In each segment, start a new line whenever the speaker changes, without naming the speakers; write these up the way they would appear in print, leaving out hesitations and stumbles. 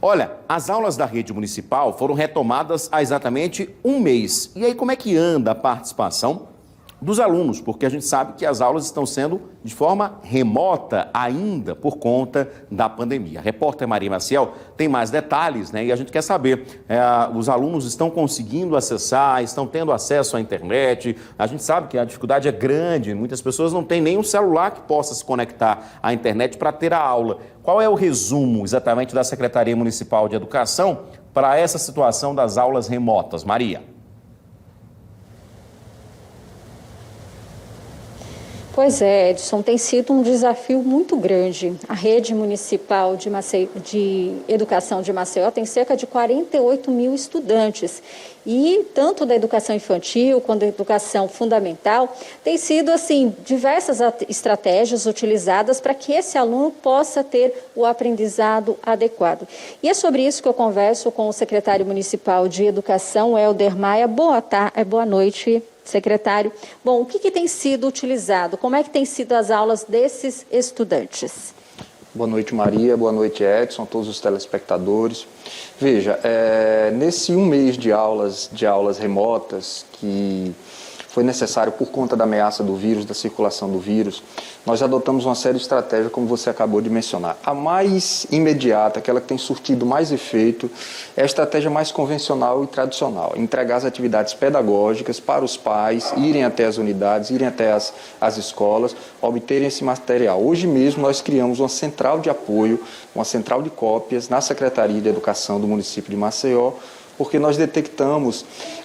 Olha, as aulas da rede municipal foram retomadas há exatamente um mês. E aí, como é que anda a participação dos alunos? Porque a gente sabe que as aulas estão sendo de forma remota ainda por conta da pandemia. A repórter Maria Maciel tem mais detalhes, né? E a gente quer saber, os alunos estão conseguindo acessar, estão tendo acesso à internet. A gente sabe que a dificuldade é grande, muitas pessoas não têm nem um celular que possa se conectar à internet para ter a aula. Qual é o resumo exatamente da Secretaria Municipal de Educação para essa situação das aulas remotas, Maria?
Pois é, Edson, tem sido um desafio muito grande. A rede municipal de educação de Maceió tem cerca de 48 mil estudantes. E tanto da educação infantil quanto da educação fundamental, tem sido, assim, diversas estratégias utilizadas para que esse aluno possa ter o aprendizado adequado. E é sobre isso que eu converso com o secretário municipal de Educação, Helder Maia. Boa noite, secretário. Bom, o que tem sido utilizado? Como é que tem sido as aulas desses estudantes?
Boa noite, Maria. Boa noite, Edson, todos os telespectadores. Veja, nesse um mês de aulas remotas que foi necessário por conta da ameaça do vírus, da circulação do vírus, nós adotamos uma série de estratégias, como você acabou de mencionar. A mais imediata, aquela que tem surtido mais efeito, é a estratégia mais convencional e tradicional. Entregar as atividades pedagógicas para os pais, irem até as unidades, irem até as escolas, obterem esse material. Hoje mesmo nós criamos uma central de apoio, uma central de cópias na Secretaria de Educação do município de Maceió, porque nós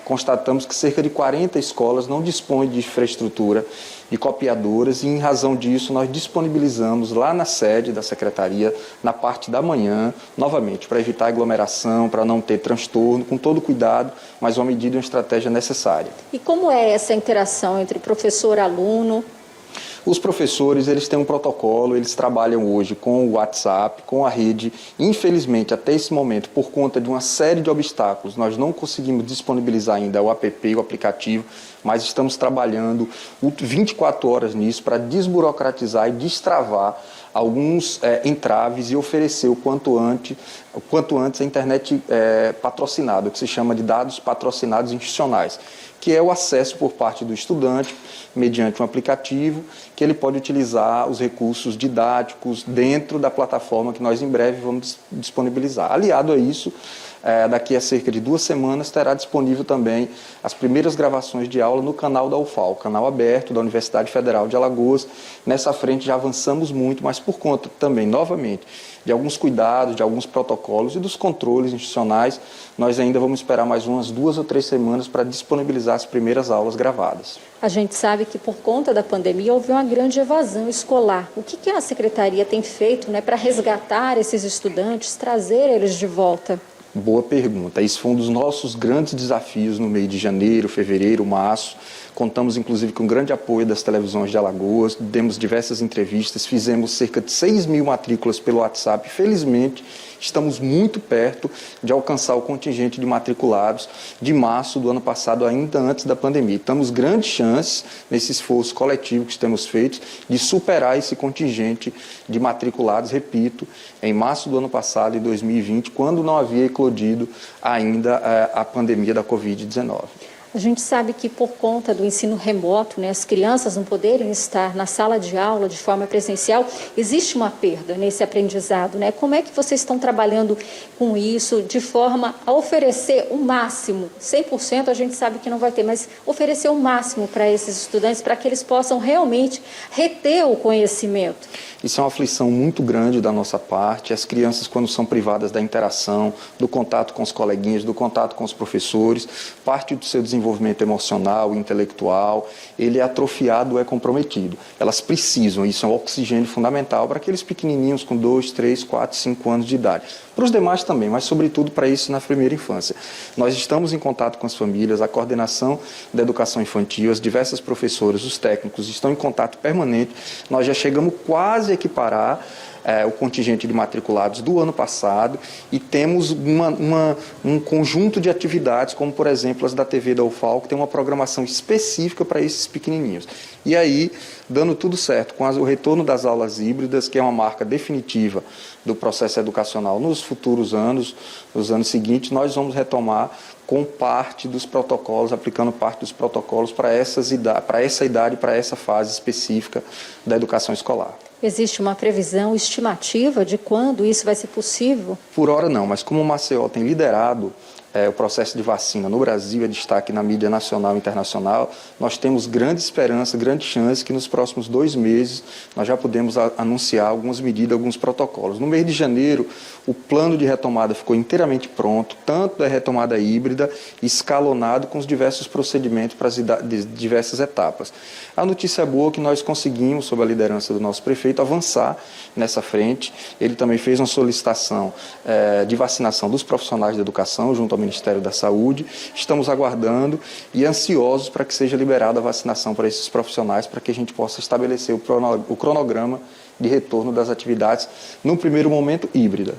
constatamos que cerca de 40 escolas não dispõem de infraestrutura de copiadoras e, em razão disso, nós disponibilizamos lá na sede da Secretaria, na parte da manhã, novamente, para evitar aglomeração, para não ter transtorno, com todo cuidado, mas uma medida e uma estratégia necessária.
E como é essa interação entre professor e aluno?
Os professores, eles têm um protocolo, eles trabalham hoje com o WhatsApp, com a rede. Infelizmente, até esse momento, por conta de uma série de obstáculos, nós não conseguimos disponibilizar ainda o app, o aplicativo, mas estamos trabalhando 24 horas nisso para desburocratizar e destravar alguns entraves e oferecer o quanto antes a internet patrocinada, o que se chama de dados patrocinados institucionais, que é o acesso por parte do estudante, mediante um aplicativo, que ele pode utilizar os recursos didáticos dentro da plataforma que nós em breve vamos disponibilizar. Aliado a isso, daqui a cerca de 2 semanas estará disponível também as primeiras gravações de aula no canal da UFAL, canal aberto da Universidade Federal de Alagoas. Nessa frente já avançamos muito, mas por conta também, novamente, de alguns cuidados, de alguns protocolos e dos controles institucionais, nós ainda vamos esperar mais umas 2 ou 3 semanas para disponibilizar as primeiras aulas gravadas.
A gente sabe que por conta da pandemia houve uma grande evasão escolar. O que a Secretaria tem feito, para resgatar esses estudantes, trazer eles de volta?
Boa pergunta. Esse foi um dos nossos grandes desafios no mês de janeiro, fevereiro, março. Contamos, inclusive, com grande apoio das televisões de Alagoas, demos diversas entrevistas, fizemos cerca de 6 mil matrículas pelo WhatsApp. Felizmente, estamos muito perto de alcançar o contingente de matriculados de março do ano passado, ainda antes da pandemia. Temos grandes chances, nesse esforço coletivo que temos feito, de superar esse contingente de matriculados, repito, em março do ano passado, em 2020, quando não havia eclodido ainda a pandemia da Covid-19.
A gente sabe que por conta do ensino remoto, as crianças não poderem estar na sala de aula de forma presencial, existe uma perda nesse aprendizado, Como é que vocês estão trabalhando com isso de forma a oferecer o máximo, 100% a gente sabe que não vai ter, mas oferecer o máximo para esses estudantes, para que eles possam realmente reter o conhecimento?
Isso é uma aflição muito grande da nossa parte. As crianças, quando são privadas da interação, do contato com os coleguinhas, do contato com os professores, parte do seu desenvolvimento emocional e intelectual, ele é atrofiado, é comprometido. Elas precisam, isso é um oxigênio fundamental para aqueles pequenininhos com 2, 3, 4, 5 anos de idade. Para os demais também, mas sobretudo para isso na primeira infância. Nós estamos em contato com as famílias, a coordenação da educação infantil, as diversas professoras, os técnicos estão em contato permanente. Nós já chegamos quase a equiparar o contingente de matriculados do ano passado e temos um conjunto de atividades, como, por exemplo, as da TV da UFAL, que tem uma programação específica para esses pequenininhos. E aí, dando tudo certo, com o retorno das aulas híbridas, que é uma marca definitiva do processo educacional nos futuros anos, nos anos seguintes, nós vamos retomar com parte dos protocolos, aplicando parte dos protocolos para essa idade, para essa fase específica da educação escolar.
Existe uma previsão estimativa de quando isso vai ser possível?
Por hora não, mas como o Maceió tem liderado o processo de vacina no Brasil, é destaque na mídia nacional e internacional, nós temos grande esperança, grande chance que nos próximos 2 meses nós já podemos anunciar algumas medidas, alguns protocolos. No mês de janeiro, o plano de retomada ficou inteiramente pronto, tanto da retomada híbrida, escalonado com os diversos procedimentos para as diversas etapas. A notícia boa é que nós conseguimos, sob a liderança do nosso prefeito, avançar nessa frente. Ele também fez uma solicitação de vacinação dos profissionais da educação junto ao Ministério da Saúde. Estamos aguardando e ansiosos para que seja liberada a vacinação para esses profissionais, para que a gente possa estabelecer o cronograma de retorno das atividades, no primeiro momento, híbrida.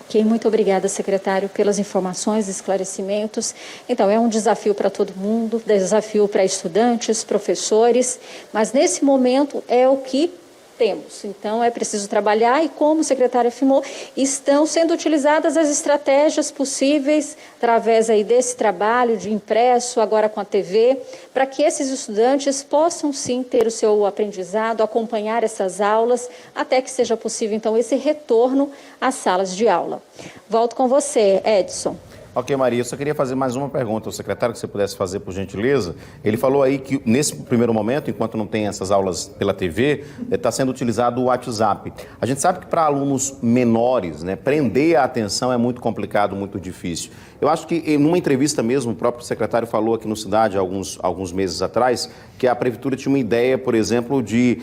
Ok, muito obrigada, secretário, pelas informações e esclarecimentos. Então, é um desafio para todo mundo, desafio para estudantes, professores, mas nesse momento é o que temos. Então, é preciso trabalhar e, como o secretário afirmou, estão sendo utilizadas as estratégias possíveis através aí desse trabalho de impresso, agora com a TV, para que esses estudantes possam, sim, ter o seu aprendizado, acompanhar essas aulas, até que seja possível, então, esse retorno às salas de aula. Volto com você, Edson.
Ok, Maria, eu só queria fazer mais uma pergunta ao secretário, que você pudesse fazer, por gentileza. Ele falou aí que, nesse primeiro momento, enquanto não tem essas aulas pela TV, está sendo utilizado o WhatsApp. A gente sabe que para alunos menores, né, prender a atenção é muito complicado, muito difícil. Eu acho que, numa entrevista mesmo, o próprio secretário falou aqui no Cidade, alguns meses atrás, que a Prefeitura tinha uma ideia, por exemplo, de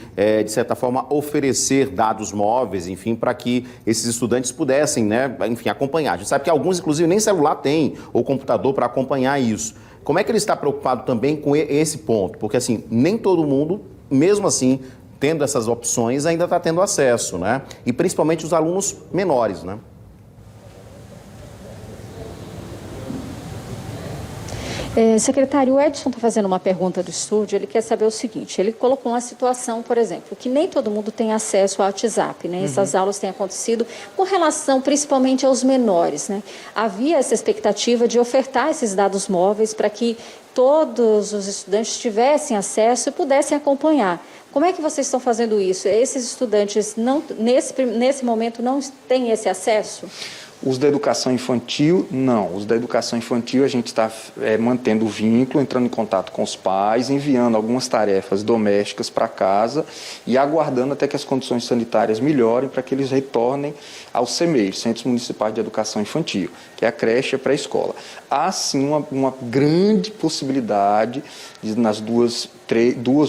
certa forma, oferecer dados móveis, enfim, para que esses estudantes pudessem, né, enfim, acompanhar. A gente sabe que alguns, inclusive, nem celular tem, ou computador para acompanhar isso. Como é que ele está preocupado também com esse ponto? Porque, assim, nem todo mundo, mesmo assim, tendo essas opções, ainda está tendo acesso, né? E principalmente os alunos menores, né?
Secretário, o Edson está fazendo uma pergunta do estúdio, ele quer saber o seguinte, ele colocou uma situação, por exemplo, que nem todo mundo tem acesso ao WhatsApp, né? Essas aulas têm acontecido com relação principalmente aos menores, né? Havia essa expectativa de ofertar esses dados móveis para que todos os estudantes tivessem acesso e pudessem acompanhar. Como é que vocês estão fazendo isso? Esses estudantes, nesse momento, não têm esse acesso?
Os da educação infantil, não. Os da educação infantil a gente está mantendo o vínculo, entrando em contato com os pais, enviando algumas tarefas domésticas para casa e aguardando até que as condições sanitárias melhorem para que eles retornem aos CMEIs, Centros Municipais de Educação Infantil, que é a creche e a pré-escola. Há sim uma grande possibilidade de, nas duas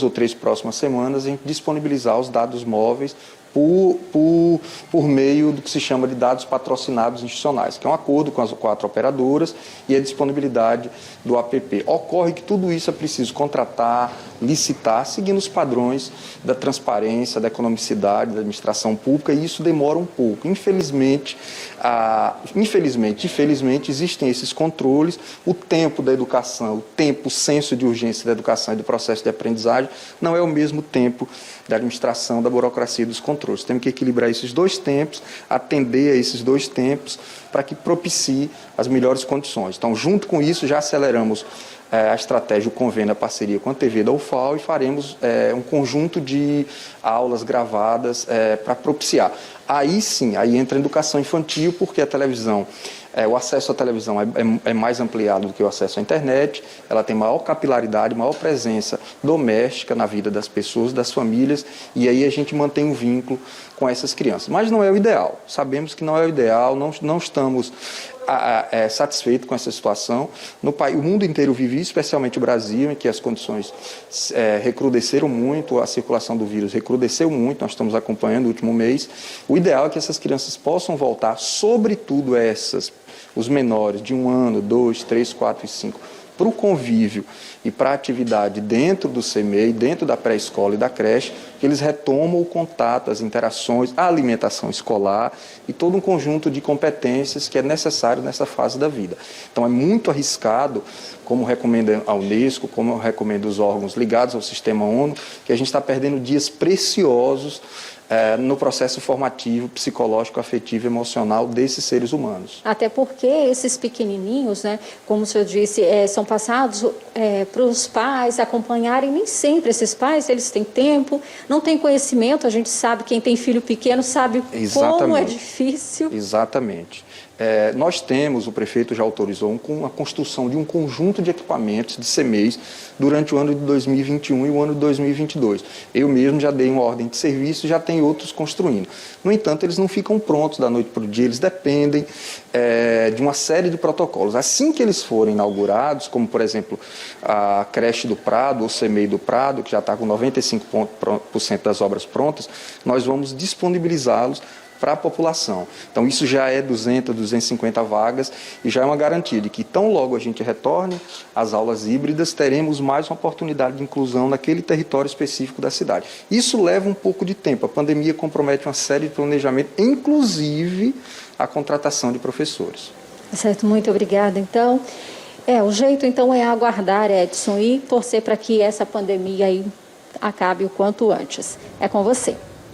ou três próximas semanas, a gente disponibilizar os dados móveis por meio do que se chama de dados patrocinados institucionais, que é um acordo com as 4 operadoras e a disponibilidade do app. Ocorre que tudo isso é preciso contratar, licitar, seguindo os padrões da transparência, da economicidade, da administração pública, e isso demora um pouco. Infelizmente, existem esses controles, o tempo da educação, o senso de urgência da educação e do processo de aprendizagem não é o mesmo tempo da administração, da burocracia e dos controles. Temos que equilibrar esses 2 tempos, atender a esses 2 tempos, para que propicie as melhores condições. Então, junto com isso, já aceleramos a estratégia, o convênio, a parceria com a TV da UFAL e faremos um conjunto de aulas gravadas para propiciar. Aí sim, aí entra a educação infantil, porque a televisão, o acesso à televisão é mais ampliado do que o acesso à internet, ela tem maior capilaridade, maior presença doméstica na vida das pessoas, das famílias, e aí a gente mantém um vínculo com essas crianças. Mas não é o ideal, sabemos que não é o ideal, não estamos satisfeitos com essa situação. O mundo inteiro vive isso, especialmente o Brasil, em que as condições recrudesceram muito, a circulação do vírus recrudesceu muito, nós estamos acompanhando o último mês. O ideal é que essas crianças possam voltar, sobretudo os menores de 1 ano, 2, 3, 4 e 5, para o convívio e para a atividade dentro do CMEI, dentro da pré-escola e da creche, que eles retomam o contato, as interações, a alimentação escolar e todo um conjunto de competências que é necessário nessa fase da vida. Então, é muito arriscado, como recomenda a Unesco, como recomenda os órgãos ligados ao Sistema ONU, que a gente está perdendo dias preciosos no processo formativo, psicológico, afetivo, emocional desses seres humanos.
Até porque esses pequenininhos, né, como o senhor disse, são passados para os pais acompanharem. Nem sempre esses pais eles têm tempo, não têm conhecimento. A gente sabe, quem tem filho pequeno sabe como é difícil.
Exatamente. Nós temos, o prefeito já autorizou a construção de um conjunto de equipamentos de CMEIs durante o ano de 2021 e o ano de 2022. Eu mesmo já dei uma ordem de serviço e já tem outros construindo. No entanto, eles não ficam prontos da noite para o dia, eles dependem de uma série de protocolos. Assim que eles forem inaugurados, como por exemplo a creche do Prado, ou CMEI do Prado, que já está com 95% das obras prontas, nós vamos disponibilizá-los para a população. Então, isso já é 200, 250 vagas e já é uma garantia de que, tão logo a gente retorne às aulas híbridas, teremos mais uma oportunidade de inclusão naquele território específico da cidade. Isso leva um pouco de tempo. A pandemia compromete uma série de planejamento, inclusive a contratação de professores.
Certo, muito obrigada. Então, o jeito então é aguardar, Edson, e torcer para que essa pandemia aí acabe o quanto antes. É com você.